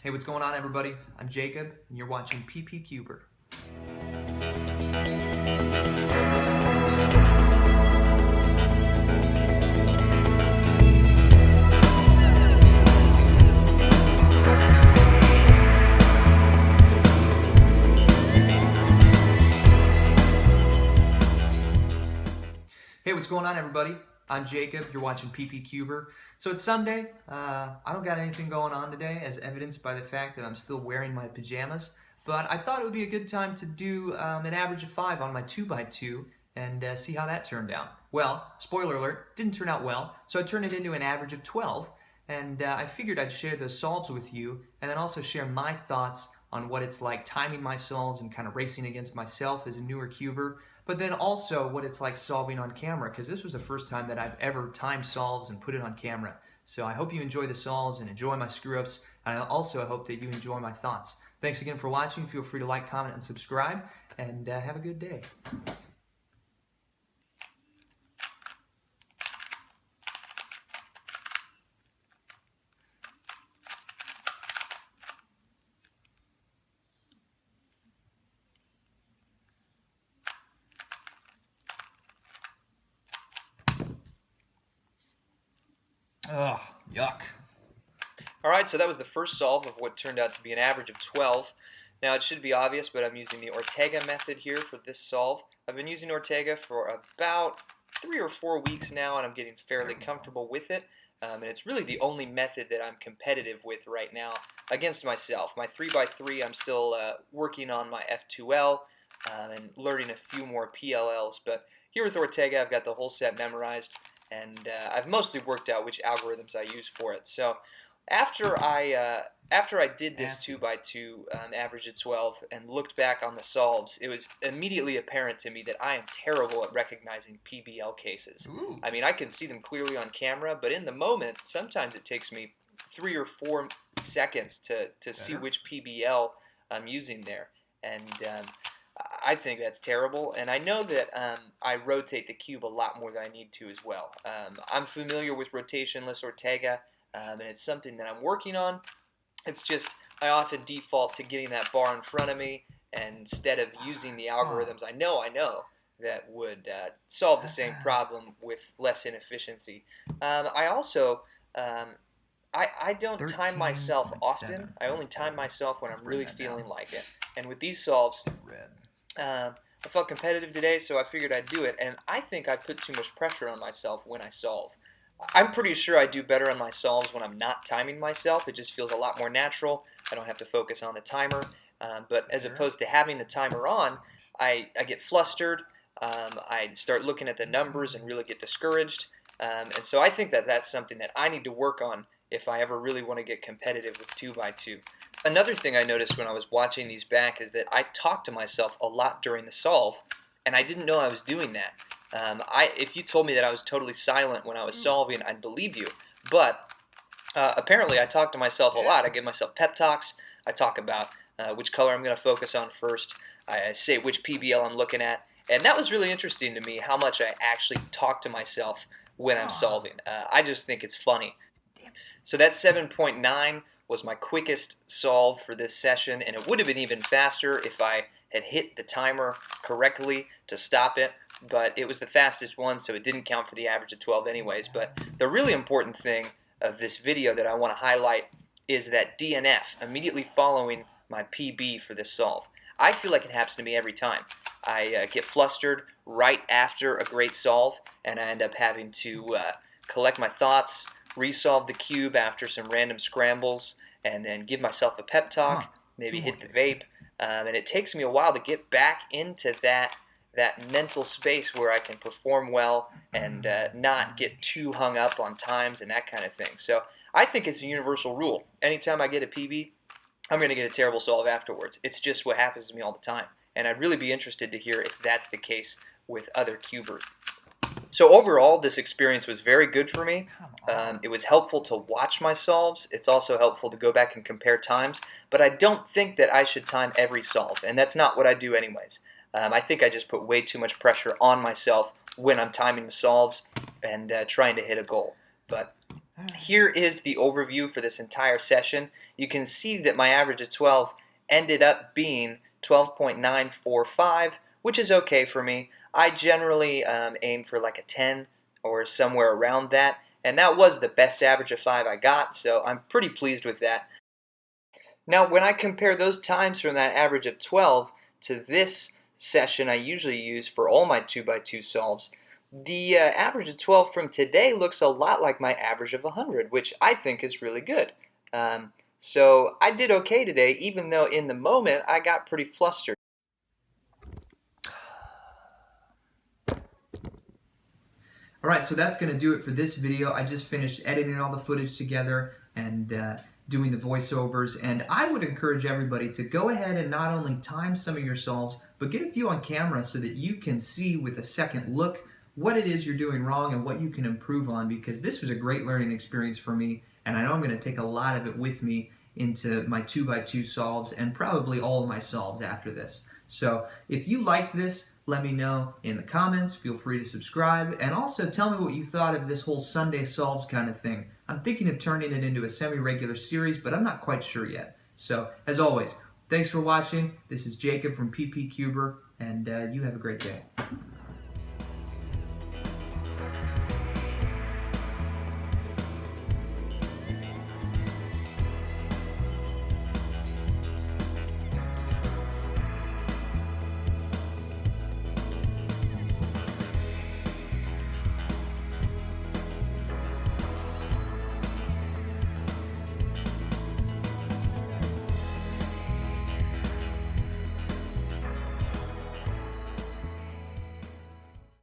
Hey, what's going on, everybody? I'm Jacob, and you're watching PPcuber. Hey, what's going on, everybody? I'm Jacob. You're watching PPcuber. So it's Sunday. I don't got anything going on today, as evidenced by the fact that I'm still wearing my pajamas. But I thought it would be a good time to do an average of 5 on my 2x2 and see how that turned out. Well, spoiler alert, didn't turn out well, so I turned it into an average of 12. And I figured I'd share those solves with you, and then also share my thoughts on what it's like timing my solves and kind of racing against myself as a newer cuber, but then also what it's like solving on camera, because this was the first time that I've ever timed solves and put it on camera. So I hope you enjoy the solves and enjoy my screw-ups, and I also hope that you enjoy my thoughts. Thanks again for watching. Feel free to like, comment, and subscribe, and have a good day. Ugh, yuck. Alright, so that was the first solve of what turned out to be an average of 12. Now it should be obvious, but I'm using the Ortega method here for this solve. I've been using Ortega for about 3 or 4 weeks now, and I'm getting fairly comfortable with it. And it's really the only method that I'm competitive with right now against myself. My 3x3, I'm still working on my F2L and learning a few more PLLs, but here with Ortega I've got the whole set memorized, and I've mostly worked out which algorithms I use for it. So after I did this 2x2 average of 12 and looked back on the solves, it was immediately apparent to me that I am terrible at recognizing PBL cases. Ooh. I mean, I can see them clearly on camera, but in the moment, sometimes it takes me 3 or 4 seconds to see which PBL I'm using there. And I think that's terrible, and I know that I rotate the cube a lot more than I need to as well. I'm familiar with rotationless Ortega, and it's something that I'm working on. It's just I often default to getting that bar in front of me, and instead of using the algorithms I know that would solve the same problem with less inefficiency. I also I don't time myself often. I only time myself when I'm really feeling like it. And with these solves, I felt competitive today, so I figured I'd do it, and I think I put too much pressure on myself when I solve. I'm pretty sure I do better on my solves when I'm not timing myself. It just feels a lot more natural. I don't have to focus on the timer, but as opposed to having the timer on, I get flustered. I start looking at the numbers and really get discouraged, and so I think that that's something that I need to work on if I ever really want to get competitive with 2x2. Another thing I noticed when I was watching these back is that I talked to myself a lot during the solve, and I didn't know I was doing that. If you told me that I was totally silent when I was solving, I'd believe you. But apparently I talk to myself a lot. I give myself pep talks. I talk about which color I'm going to focus on first. I say which PBL I'm looking at. And that was really interesting to me, how much I actually talk to myself when I'm solving. I just think it's funny. So that 7.9 was my quickest solve for this session, and it would have been even faster if I had hit the timer correctly to stop it, but it was the fastest one, so it didn't count for the average of 12 anyways. But the really important thing of this video that I want to highlight is that DNF, immediately following my PB for this solve. I feel like it happens to me every time. I get flustered right after a great solve, and I end up having to collect my thoughts, resolve the cube after some random scrambles, and then give myself a pep talk, maybe hit the vape, and it takes me a while to get back into that mental space where I can perform well and not get too hung up on times and that kind of thing. So I think it's a universal rule. Anytime I get a PB, I'm going to get a terrible solve afterwards. It's just what happens to me all the time, and I'd really be interested to hear if that's the case with other cubers. So overall, this experience was very good for me. It was helpful to watch my solves. It's also helpful to go back and compare times, but I don't think that I should time every solve, and that's not what I do anyways. I think I just put way too much pressure on myself when I'm timing the solves and trying to hit a goal. But Here is the overview for this entire session. You can see that my average of 12 ended up being 12.945, which is okay for me. I generally aim for like a 10 or somewhere around that, and that was the best average of 5 I got, so I'm pretty pleased with that. Now, when I compare those times from that average of 12 to this session I usually use for all my 2x2 solves, the average of 12 from today looks a lot like my average of 100, which I think is really good. So I did okay today, even though in the moment I got pretty flustered. Alright, so that's going to do it for this video. I just finished editing all the footage together and doing the voiceovers, and I would encourage everybody to go ahead and not only time some of your solves, but get a few on camera so that you can see with a second look what it is you're doing wrong and what you can improve on, because this was a great learning experience for me, and I know I'm going to take a lot of it with me into my 2x2 solves and probably all of my solves after this. So if you like this, let me know in the comments. Feel free to subscribe, and also tell me what you thought of this whole Sunday solves kind of thing. I'm thinking of turning it into a semi-regular series, but I'm not quite sure yet. So as always, thanks for watching. This is Jacob from PPcuber, and you have a great day.